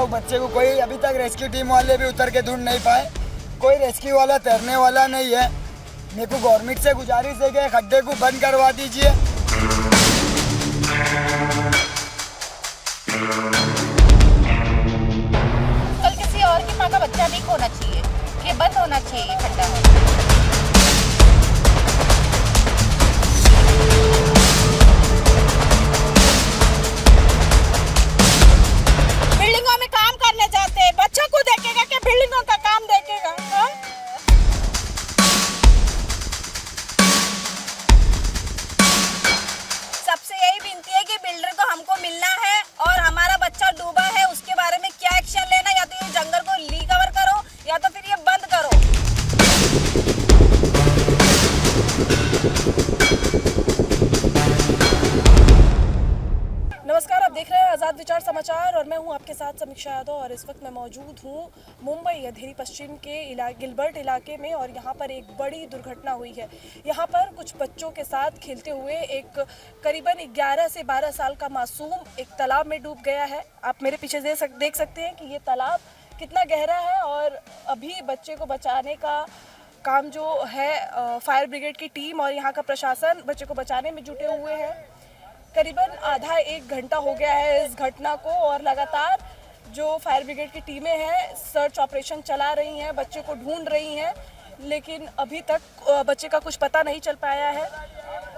बच्चे को कोई अभी तक रेस्क्यू टीम वाले भी उतर के ढूंढ नहीं पाए। कोई रेस्क्यू वाला तैरने वाला नहीं है। मेरे को गवर्नमेंट से गुजारिश है कि खड्डे को बंद करवा दीजिए। कल किसी और की माँ का बच्चा नहीं खोना चाहिए, ये बंद होना चाहिए ये खड्डा। बिल्डिंगों में काम करने जाते हैं, बच्चों को देखेगा कि बिल्डिंगों का काम देखेगा? हाँ? सबसे यही विनती है कि बिल्डर को हमको मिलना है और हमारा बच्चा डूबा है उसके बारे में क्या एक्शन लेना, या तो ये जंगल को रिकवर करो या तो फिर ये बंद करो। नमस्कार, आप देख रहे हैं आज़ाद विचार समाचार और मैं हूं आपके साथ समीक्षा यादव। और इस वक्त मैं मौजूद हूं मुंबई अंधेरी पश्चिम के गिलबर्ट इलाके में और यहां पर एक बड़ी दुर्घटना हुई है। यहां पर कुछ बच्चों के साथ खेलते हुए एक करीबन 11 से 12 साल का मासूम एक तालाब में डूब गया है। आप मेरे पीछे देख सकते हैं कि ये तालाब कितना गहरा है और अभी बच्चे को बचाने का काम जो है फायर ब्रिगेड की टीम और यहाँ का प्रशासन बच्चे को बचाने में जुटे हुए हैं। करीबन आधा एक घंटा हो गया है इस घटना को और लगातार जो फायर ब्रिगेड की टीमें हैं सर्च ऑपरेशन चला रही हैं, बच्चे को ढूंढ रही हैं, लेकिन अभी तक बच्चे का कुछ पता नहीं चल पाया है।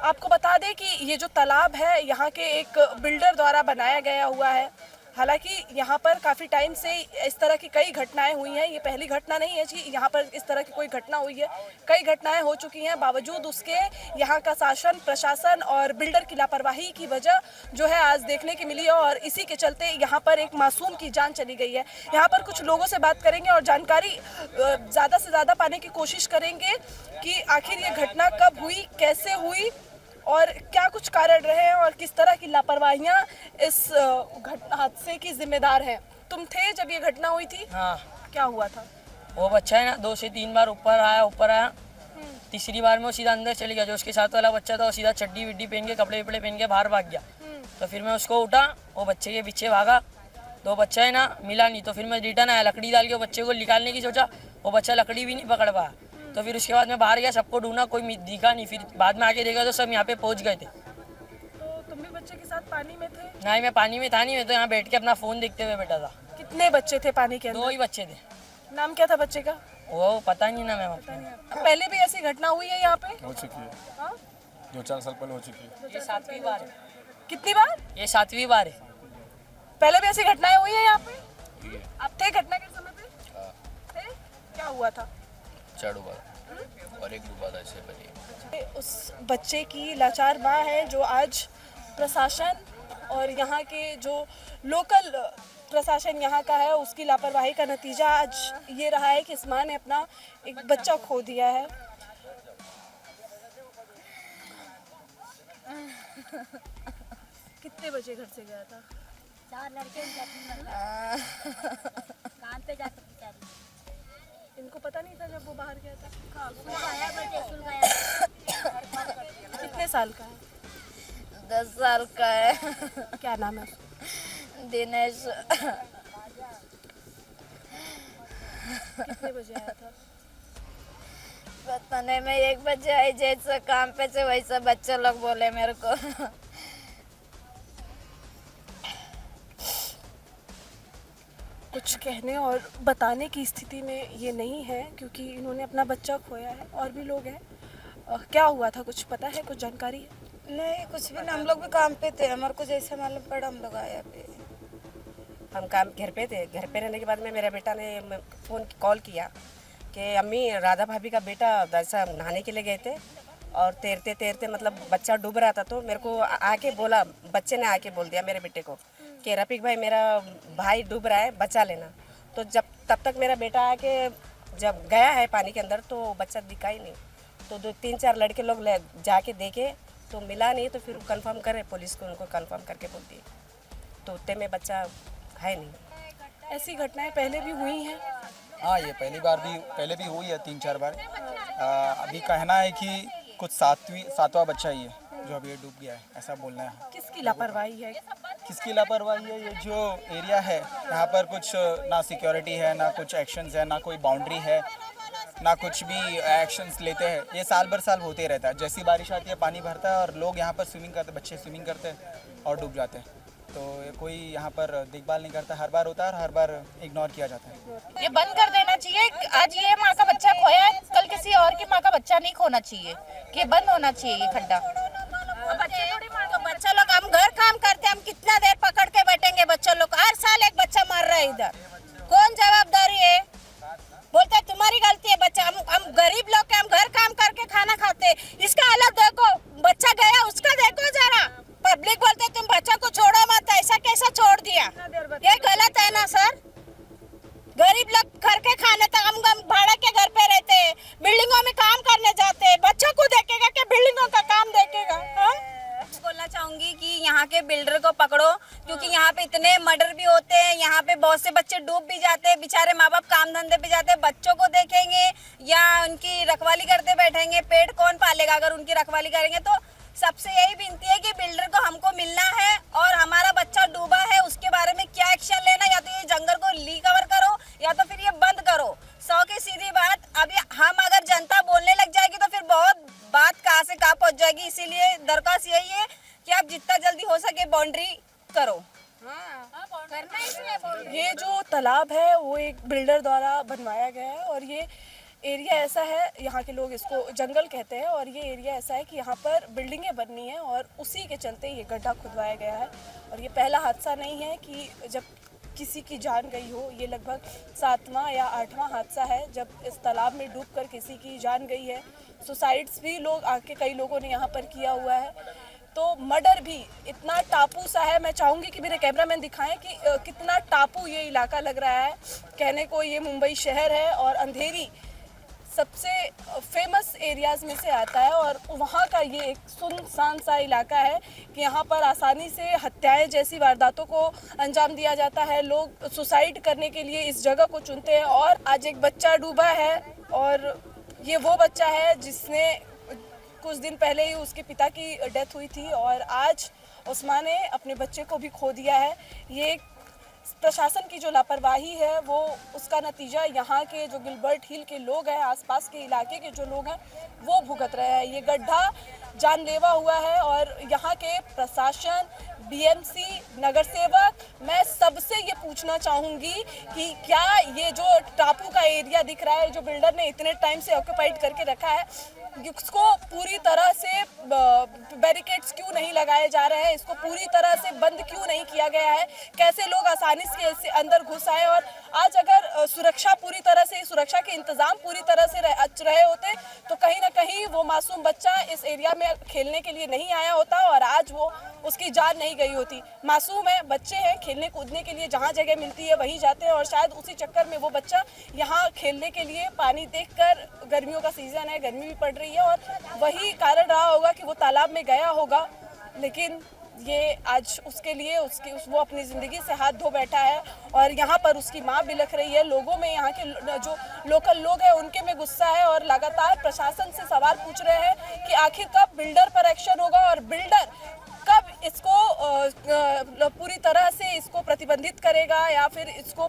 आपको बता दें कि ये जो तालाब है यहाँ के एक बिल्डर द्वारा बनाया गया हुआ है। हालांकि यहाँ पर काफ़ी टाइम से इस तरह की कई घटनाएं हुई हैं, ये पहली घटना नहीं है कि यहाँ पर इस तरह की कोई घटना हुई है। कई घटनाएं हो चुकी हैं, बावजूद उसके यहाँ का शासन प्रशासन और बिल्डर की लापरवाही की वजह जो है आज देखने की मिली है और इसी के चलते यहाँ पर एक मासूम की जान चली गई है। यहाँ पर कुछ लोगों से बात करेंगे और जानकारी ज़्यादा से ज़्यादा पाने की कोशिश करेंगे कि आखिर ये घटना कब हुई, कैसे हुई और क्या कुछ कारण रहे और किस तरह की लापरवाहियां इस हादसे की जिम्मेदार हैं। तुम थे जब ये घटना हुई थी? हाँ। क्या हुआ था? वो बच्चा है ना 2 से 3 बार ऊपर आया। तीसरी बार में वो सीधा अंदर चले गया। जो उसके साथ वाला बच्चा था वो सीधा चड्डी विड्डी पहन के कपड़े वपड़े पहन के बाहर भाग गया। तो फिर मैं उसको उठा, वो बच्चे के पीछे भागा तो बच्चा है ना मिला नहीं। तो फिर मैं रिटर्न आया, लकड़ी डाल के वो बच्चे को निकालने की सोचा, वो बच्चा लकड़ी भी नहीं पकड़ पाया। तो फिर उसके बाद मैं बाहर गया, सबको ढूंढा, कोई दिखा नहीं। फिर बाद में आके देखा तो सब यहाँ पे पहुँच गए थे। तो तुम भी बच्चे के साथ पानी में थे? नहीं, मैं पानी में था नहीं, मैं तो यहाँ बैठ के अपना फ़ोन देखते हुए बैठा था। कितने बच्चे थे पानी के अंदर? 2 ही बच्चे थे। नाम क्या था बच्चे का? वो पता नहीं ना मैम अपने। पहले भी ऐसी घटना हुई है यहाँ पे? हो चुकी है। हाँ? 2-4 साल पहले हो चुकी है। ये 7वीं बार है। कितनी बार? ये 7वीं बार है। पहले भी ऐसी घटनाएं हुई है यहाँ पे? आप थे घटना के समय पे? थे? क्या हुआ था? चढ़ हुआ और एक डूबा था इससे पहले। उस बच्चे की लाचार माँ है जो आज प्रशासन और यहाँ के जो लोकल प्रशासन यहाँ का है उसकी लापरवाही का नतीजा आज ये रहा है कि इस माँ ने अपना एक बच्चा खो दिया है। कितने बजे घर से गया था? 4 लड़के काम पे जाते बेचारी। इनको पता नहीं था जब वो बाहर गया था? कितने साल का है? 10 साल का है। क्या नाम है? दिनेश। कितने बजे आया था? बताने में 1 बजे आई, जैसे काम पे से वैसे बच्चे लोग बोले मेरे को। कुछ कहने और बताने की स्थिति में ये नहीं है क्योंकि इन्होंने अपना बच्चा खोया है और भी लोग हैं। क्या हुआ था, कुछ पता है, कुछ जानकारी है? नहीं, कुछ भी नहीं, हम लोग भी काम पे थे, हमारे को जैसे मालूम पड़ा हम लोग आए पे। हम काम घर पे थे। घर पे रहने के बाद में मेरे बेटा ने फ़ोन कॉल किया कि अम्मी राधा भाभी का बेटा ऐसा नहाने के लिए गए थे और तैरते तैरते मतलब बच्चा डूब रहा था। तो मेरे को आके बोला, बच्चे ने आके बोल दिया मेरे बेटे को कि रफीक भाई मेरा भाई डूब रहा है, बचा लेना। तो जब तब तक मेरा बेटा आके जब गया है पानी के अंदर तो बच्चा दिखा ही नहीं। तो 2-3-4 लड़के लोग जाके देखे तो मिला नहीं। तो फिर कंफर्म करे पुलिस को, उनको कंफर्म करके बोलती तो उतने में बच्चा है नहीं। ऐसी घटनाएं पहले भी हुई हैं हाँ, ये पहले भी हुई है 3-4 बार। अभी कहना है कि कुछ सातवां बच्चा ही है जो अभी डूब गया है, ऐसा बोलना है। किसकी लापरवाही है? किसकी लापरवाही है? ये जो एरिया है यहाँ पर कुछ ना सिक्योरिटी है, ना कुछ एक्शंस है, ना कोई बाउंड्री है, ना कुछ भी एक्शंस लेते हैं। ये साल भर साल होते रहता है। जैसी बारिश आती है पानी भरता है और लोग यहाँ पर स्विमिंग करते, बच्चे स्विमिंग करते हैं और डूब जाते हैं। तो कोई यहाँ पर देखभाल नहीं करता। हर बार होता है और हर बार इग्नोर किया जाता है। ये बंद कर देना चाहिए। आज ये माँ का बच्चा खोया है, कल किसी और की माँ का बच्चा नहीं खोना चाहिए। कि बंद होना चाहिए ये खड्डा। बच्चे थोड़ी मार दो, बच्चा लोग हम घर काम करते, हम कितना देर पकड़ के बैठेंगे? बच्चा लोग हर साल एक बच्चा मर रहा है इधर, कौन जवाबदारी है? बोलते तुम्हारी गलती है बच्चा। हम गरीब लोग के, हम घर काम करके खाना खाते। इसका हालत देखो, बच्चा गया उसका देखो जरा। पब्लिक बोलते तुम बच्चा को छोड़ो मत, ऐसा कैसा छोड़ दिया? ये गलत है ना सर? गरीब लोग घर के खाने तक, हम भाड़ा के घर पे रहते हैं, बिल्डिंगों में काम करने जाते हैं। बच्चों को देखेगा कि बिल्डिंगों का काम देखेगा? बोलना चाहूंगी कि यहाँ के बिल्डर को पकड़ो, क्योंकि यहाँ पे इतने मर्डर भी होते हैं। यहाँ पे बहुत से बच्चे डूब भी जाते हैं, बेचारे माँ बाप काम धंधे पे जाते हैं। बच्चों को देखेंगे या उनकी रखवाली करते बैठेंगे? पेट कौन पालेगा अगर उनकी रखवाली करेंगे? तो सबसे यही विनती है कि बिल्डर को हमको मिलना है और हमारा बच्चा डूबा है उसके बारे में क्या एक्शन लेना। या तो ये जंगल को रिकवर करो या तो फिर ये बंद करो। 100 की सीधी बात। अभी हम अगर जनता बोलने लग जाएगी तो फिर बहुत बात कहाँ से कहाँ पहुँच जाएगी। इसीलिए दरख्वास्त यही है कि आप जितना जल्दी हो सके बाउंड्री करो। ये जो तालाब है वो एक बिल्डर द्वारा बनवाया गया है और ये एरिया ऐसा है, यहाँ के लोग इसको जंगल कहते हैं, और ये एरिया ऐसा है कि यहाँ पर बिल्डिंगें बननी है और उसी के चलते ये गड्ढा खुदवाया गया है। और ये पहला हादसा नहीं है कि जब किसी की जान गई हो। ये लगभग 7वां या 8वां हादसा है जब इस तालाब में डूबकर किसी की जान गई है। सुसाइड्स भी लोग आके कई लोगों ने यहाँ पर किया हुआ है। तो मर्डर भी इतना टापू सा है। मैं चाहूँगी कि मेरे कैमरामैन दिखाएं कि कितना टापू ये इलाका लग रहा है। कहने को ये मुंबई शहर है और अंधेरी सबसे फेमस एरियाज में से आता है और वहाँ का ये एक सुनसान सा इलाका है कि यहाँ पर आसानी से हत्याएं जैसी वारदातों को अंजाम दिया जाता है। लोग सुसाइड करने के लिए इस जगह को चुनते हैं। और आज एक बच्चा डूबा है और ये वो बच्चा है जिसने कुछ दिन पहले ही उसके पिता की डेथ हुई थी और आज उस माँ ने अपने बच्चे को भी खो दिया है। ये प्रशासन की जो लापरवाही है वो उसका नतीजा यहाँ के जो गिलबर्ट हिल के लोग हैं, आसपास के इलाके के जो लोग हैं वो भुगत रहे हैं। ये गड्ढा जानलेवा हुआ है और यहाँ के प्रशासन, बीएमसी, नगर सेवक, मैं सबसे ये पूछना चाहूँगी कि क्या ये जो टापू का एरिया दिख रहा है जो बिल्डर ने इतने टाइम से ऑक्यूपाइड करके रखा है, इसको पूरी तरह से बैरिकेड्स क्यों नहीं लगाए जा रहे हैं? इसको पूरी तरह से बंद क्यों नहीं किया गया है? कैसे लोग आसानी से इससे अंदर घुस आए? और आज अगर सुरक्षा के इंतजाम पूरी तरह से रहे होते तो कहीं ना कहीं वो मासूम बच्चा इस एरिया में खेलने के लिए नहीं आया होता और आज वो उसकी जान नहीं गई होती। मासूम है, बच्चे हैं, खेलने कूदने के लिए जहाँ जगह मिलती है वहीं जाते हैं और शायद उसी चक्कर में वो बच्चा यहाँ खेलने के लिए पानी देखकर, गर्मियों का सीजन है, गर्मी भी पड़ रही है और वही कारण रहा होगा कि वो तालाब में गया होगा। लेकिन ये आज उसके लिए वो अपनी ज़िंदगी से हाथ धो बैठा है और यहाँ पर उसकी माँ बिलख रही है। लोगों में, यहाँ के जो लोकल लोग हैं उनके में गुस्सा है और लगातार प्रशासन से सवाल पूछ रहे हैं कि आखिर कब बिल्डर पर एक्शन होगा और बिल्डर कब इसको पूरी तरह से इसको प्रतिबंधित करेगा या फिर इसको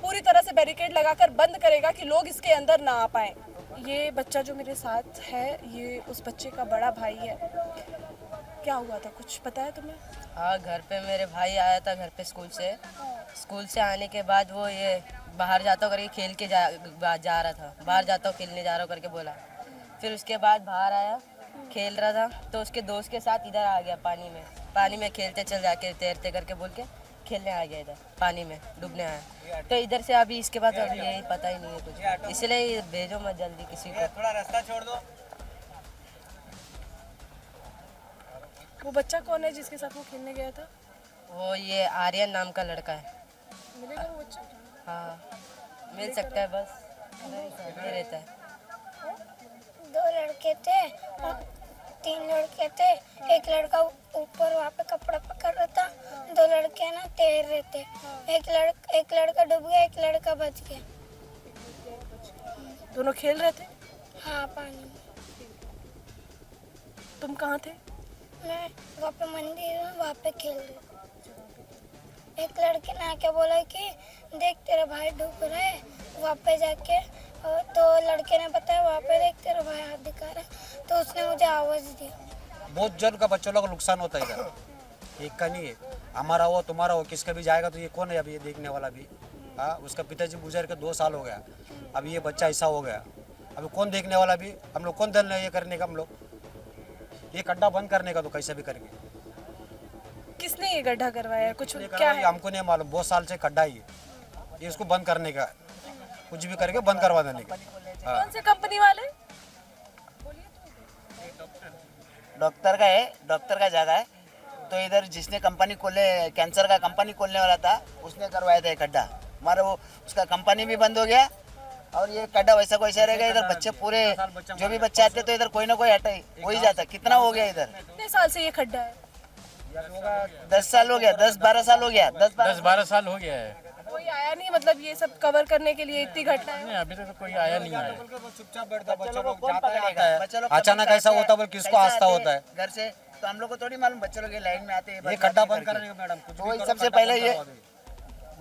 पूरी तरह से बैरिकेड लगाकर बंद करेगा कि लोग इसके अंदर ना आ पाएँ। ये बच्चा जो मेरे साथ है ये उस बच्चे का बड़ा भाई है। क्या हुआ था, कुछ पता है तुम्हें? हाँ, घर पे मेरे भाई आया था घर पे स्कूल से आने के बाद वो ये बाहर जाता हूँ करके खेल के जा रहा था, बाहर जाता हूँ खेलने जा रहा हूँ करके बोला। फिर उसके बाद बाहर आया, खेल रहा था तो उसके दोस्त के साथ इधर आ गया पानी में खेलते चल जाके तैरते करके बोल के खेलने आ गया, इधर पानी में डूबने आया। तो इधर से अभी इसके बाद अभी यही पता ही नहीं है कुछ, इसलिए भेजो मत जल्दी किसी को। थोड़ा रास्ता छोड़ दो। वो बच्चा कौन है जिसके साथ वो खेलने गया था? वो ये आर्यन नाम का लड़का है। मिलेगा वो बच्चा? हाँ, मिल सकता है, बस नहीं रहता है। 2 लड़के थे और 3 लड़के थे। एक लड़का ऊपर वहाँ पे कपड़ा पकड़ रहा था, 2 लड़के ना तैर रहे थे। एक लड़का डूब गया, एक लड़का बच गया। दोनों खेल रहे थे? हाँ पानी में। तुम कहाँ थे? मैं वहाँ पे मंदिर है वहाँ पे खेल रही थी। एक लड़के ने आके बोला कि देख तेरा भाई डूब रहा है वहाँ पे जाके, और तो लड़के ने बताया वहाँ पे देख तेरा भाई हाथ दिखा रहा है, तो उसने मुझे आवाज़ दी। बहुत जन का बच्चों लोग का नुकसान होता है इधर, एक का नहीं है, हमारा हो तुम्हारा हो किसका भी जाएगा तो ये कौन है अभी ये देखने वाला भी। हाँ उसका पिताजी गुजर के 2 साल हो गया, अभी ये बच्चा ऐसा हो गया, अभी कौन देखने वाला भी, हम लोग कौन दल ये करने का, हम लोग ये गड्ढा बंद करने का तो कैसे भी करेंगे। किसने ये गड्ढा करवाया? कुछ नहीं क्या करना, है? ये हमको नहीं मालूम, बहुत साल से गड्ढा ही है, ये इसको बंद करने का, कुछ भी करके बंद करवा देने का। हाँ। कौन से कंपनी वाले? डॉक्टर का है, डॉक्टर का जगह है, तो इधर जिसने कंपनी खोले कैंसर का कंपनी खोलने वाला था उसने करवाया था ये गड्ढा, हमारा वो उसका कंपनी भी बंद हो गया और ये गड्ढा वैसा को वैसा रहेगा। इधर बच्चे पूरे जो भी बच्चे आते तो इधर कोई ना कोई हटा हो ही जाता। कितना हो गया इधर? कितने साल से ये खड्डा है? 10 साल हो गया, 10-12 साल हो गया, 10-12 साल हो गया है। कोई आया नहीं, मतलब ये सब कवर करने के लिए इतनी घटनाएं? नहीं अभी तक तो कोई आया नहीं है। चुपचाप बैठता बच्चा लोग कौन जाता पकड़ेगा? है, बच्चे लोग अचानक ऐसा होता है, किसको आस्था होता है। घर से तो हम लोग को थोड़ी मालूम, बच्चे लोग ये लाइन में आते हैं ये गड्ढा बंद करने का मैडम, कुछ भी तो करो, सबसे गड्ढा पहले बंद ये करवा दो।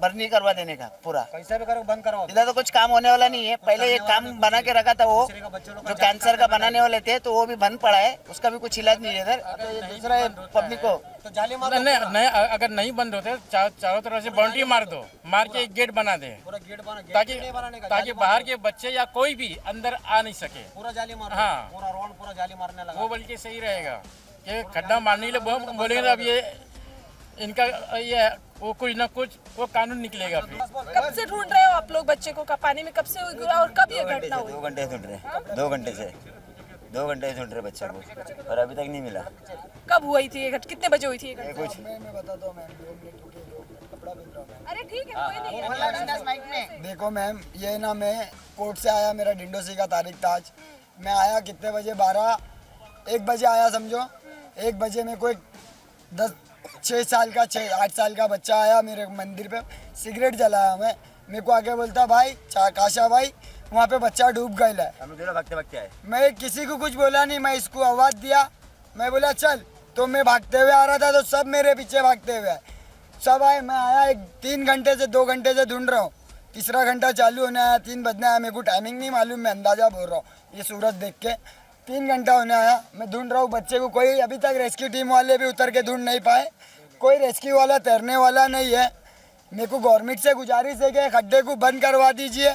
बर्नी करवा देने का पूरा, कैसे भी करो बंद करवाओ। इधर तो कुछ काम होने वाला नहीं है। पहले एक काम बना के रखा था वो जो कैंसर का बनाने वाले थे, तो वो भी बंद पड़ा है, उसका भी कुछ इलाज नहीं है इधर। तो ये दूसरा है पब्लिक को तो जाली मार नहीं अगर नहीं बंद होते चारों तरफ से बाउंड्री मार दो, मार के एक गेट बना दे पूरा गेट बना, ताकि बाहर के बच्चे या कोई भी अंदर आ नहीं सके। पूरा जाली मार, हाँ। पूरा राउंड पूरा जाली मारने लगा। वो बल्कि सही रहेगा कि खड्डा मारने के लिए बोलेंगे तो अब ये इनका ये वो कुछ ना कुछ वो कानून निकलेगा फिर। कब से ढूंढ रहे हो आप लोग बच्चे को? पानी में कब से गिरा और कब ये घटना हुई? 2 घंटे ढूंढ रहे, 2 घंटे से 2 घंटे ढूंढ रहे बच्चे को और अभी तक नहीं मिला। कब हुई थी ये घटना? कितने बजे हुई थी ये घटना? कुछ मैं बताता हूँ मैम, 2 मिनट रुकिए, कपड़ा बदल रहा हूँ मैम। अरे ठीक है, कोई नहीं है। देखो मैम, ये ना मैं कोर्ट से आया, मेरा डिंडोसी का तारीख था आज। मैं आया कितने बजे? 1 बजे आया समझो। 1 बजे में कोई 8 साल का बच्चा आया मेरे मंदिर पे, सिगरेट जलाया। मेरे को आके बोलता भाई काशा भाई वहाँ पे बच्चा डूब गया है। हम दोनों भागते भागते आए। मैं किसी को कुछ बोला नहीं, मैं इसको आवाज़ दिया, मैं बोला चल, तो मैं भागते हुए आ रहा था तो सब मेरे पीछे भागते हुए आए, सब आए। मैं आया 3 घंटे से 2 घंटे से ढूंढ रहा हूँ, तीसरा घंटा चालू होने आया, 3 बजने आया। मेरे को टाइमिंग नहीं मालूम, मैं अंदाज़ा बोल रहा हूँ ये सूरज देख के। 3 घंटा होने आया, मैं ढूंढ रहा हूँ बच्चे को, कोई अभी तक रेस्क्यू टीम वाले भी उतर के ढूंढ नहीं पाए, कोई रेस्क्यू वाला तैरने वाला नहीं है। मेरे को गवर्नमेंट से गुजारिश है कि खड्डे को बंद करवा दीजिए।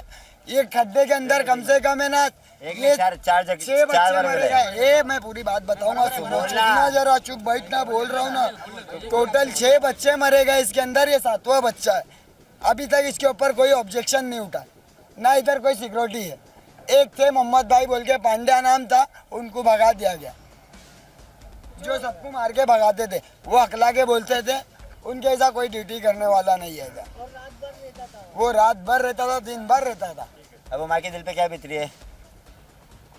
ये खड्डे के अंदर कम से कम है ना ये 6 बच्चे मरेगा। ये मैं पूरी बात बताऊंगा, सुनना जरा, चुप बैठना, बोल रहा हूँ ना। टोटल 6 बच्चे मरेगा इसके अंदर, ये 7वां बच्चा है। अभी तक इसके ऊपर कोई ऑब्जेक्शन नहीं उठा, ना इधर कोई सिक्योरिटी है। एक थे मोहम्मद भाई बोल के, पांड्या नाम था, उनको भगा दिया गया। जो सबको मार के भगाते थे वो अकला के बोलते थे, उनके ऐसा कोई ड्यूटी करने वाला नहीं है इधर। वो रात भर रहता था, दिन भर रहता था। अब वो माँ के दिल पे क्या बीत रही है?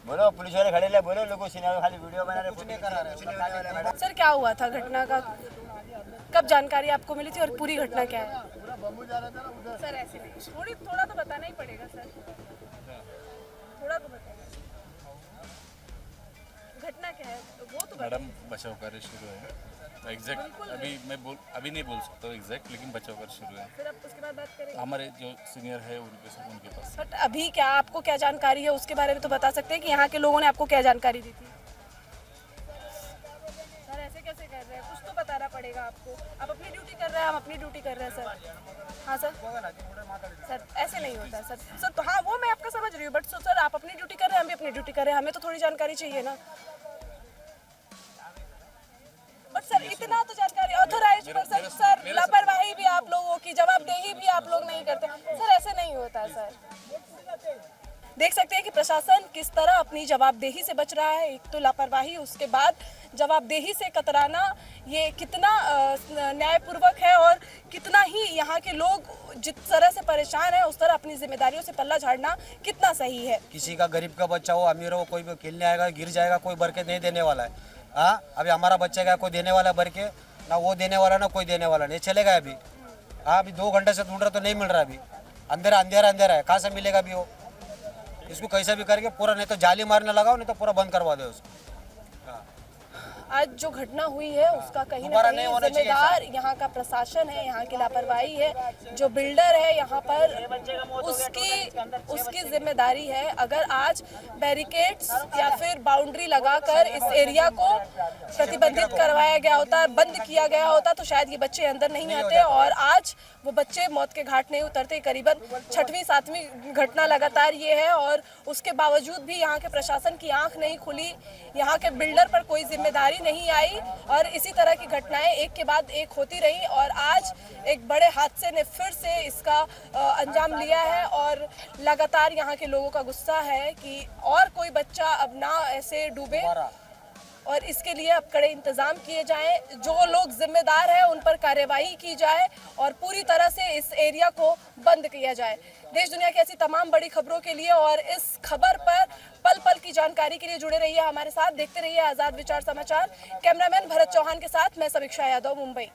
बोलो, पुलिस वाले खड़े ले, बोलो लोगों से, खाली वीडियो बना रहे, कुछ नहीं करा रहे। सर क्या हुआ था घटना का? कब जानकारी आपको मिली थी और पूरी घटना क्या है? सर ऐसे नहीं, थोड़ा तो बताना ही पड़ेगा सर, थोड़ा तो बताइए घटना क्या है वो तो। मैडम बचाव कार्य शुरू है, एग्जैक्ट अभी नहीं बोल सकता हूँ एग्जैक्ट, लेकिन बचाव कार्य शुरू है। फिर आप उसके बाद बात करेंगे। हमारे जो सीनियर है उनके पास। बट अभी क्या आपको क्या जानकारी है उसके बारे में तो बता सकते हैं कि यहाँ के लोगों ने आपको क्या जानकारी दी थी? सर ऐसे कैसे कर रहे हैं, कुछ तो बताना पड़ेगा आपको। आप अपनी ड्यूटी कर रहे हैं, हम अपनी ड्यूटी कर रहे हैं सर। हाँ सर, सर ऐसे नहीं होता है सर। तो हाँ वो मैं आपका समझ रही हूँ, बट सर आप अपनी ड्यूटी कर रहे हैं, हम भी अपनी ड्यूटी कर रहे हैं, हमें तो थोड़ी जानकारी चाहिए ना। बट सर इतना तो जानकारी ऑथराइज पर्सन, सर लापरवाही भी आप लोगों की, जवाबदेही भी आप लोग नहीं करते सर, ऐसे नहीं होता है सर। देख सकते हैं कि प्रशासन किस तरह अपनी जवाबदेही से बच रहा है। एक तो लापरवाही, उसके बाद जवाबदेही से कतराना, ये कितना न्यायपूर्वक है और कितना ही यहाँ के लोग जिस तरह से परेशान है उस तरह अपनी जिम्मेदारियों से पल्ला झाड़ना कितना सही है। किसी का गरीब का बच्चा हो, अमीर हो, कोई भी खेलने आएगा, गिर जाएगा, कोई भर के नहीं देने वाला है। हाँ अभी हमारा बच्चा का कोई देने वाला भर के, ना वो देने वाला ना कोई देने वाला नहीं, चलेगा अभी। हाँ अभी 2 घंटे से ढूंढ रहा तो नहीं मिल रहा, अभी अंधेरा है, कहाँ से मिलेगा अभी वो? इसको कैसे भी करके पूरा, नहीं तो जाली मारने लगाओ, नहीं तो पूरा बंद करवा दो उसको। आज जो घटना हुई है उसका कहीं ना दोबारा नहीं कहीं होना चाहिए जिम्मेदार यहाँ का प्रशासन है, यहाँ की लापरवाही है, जो बिल्डर है यहाँ पर उसकी जिम्मेदारी है। अगर आज बैरिकेड्स या फिर बाउंड्री लगाकर इस एरिया को प्रतिबंधित करवाया गया होता, बंद किया गया होता, तो शायद ये बच्चे अंदर नहीं आते और आज वो बच्चे मौत के घाट नहीं उतरते। करीबन 6वीं 7वीं घटना लगातार ये है और उसके बावजूद भी यहाँ के प्रशासन की आंख नहीं खुली, यहाँ के बिल्डर पर कोई जिम्मेदारी नहीं आई और इसी तरह की घटनाएं एक के बाद एक होती रही और आज एक बड़े हादसे ने फिर से इसका अंजाम लिया है और लगातार यहाँ के लोगों का गुस्सा है कि और कोई बच्चा अब ना ऐसे डूबे और इसके लिए अब कड़े इंतजाम किए जाएं। जो लोग जिम्मेदार हैं उन पर कार्यवाही की जाए और पूरी तरह से इस एरिया को बंद किया जाए। देश दुनिया की ऐसी तमाम बड़ी खबरों के लिए और इस खबर पर पल पल की जानकारी के लिए जुड़े रहिए हमारे साथ, देखते रहिए आजाद विचार समाचार। कैमरामैन भरत चौहान के साथ मैं समीक्षा यादव, मुंबई।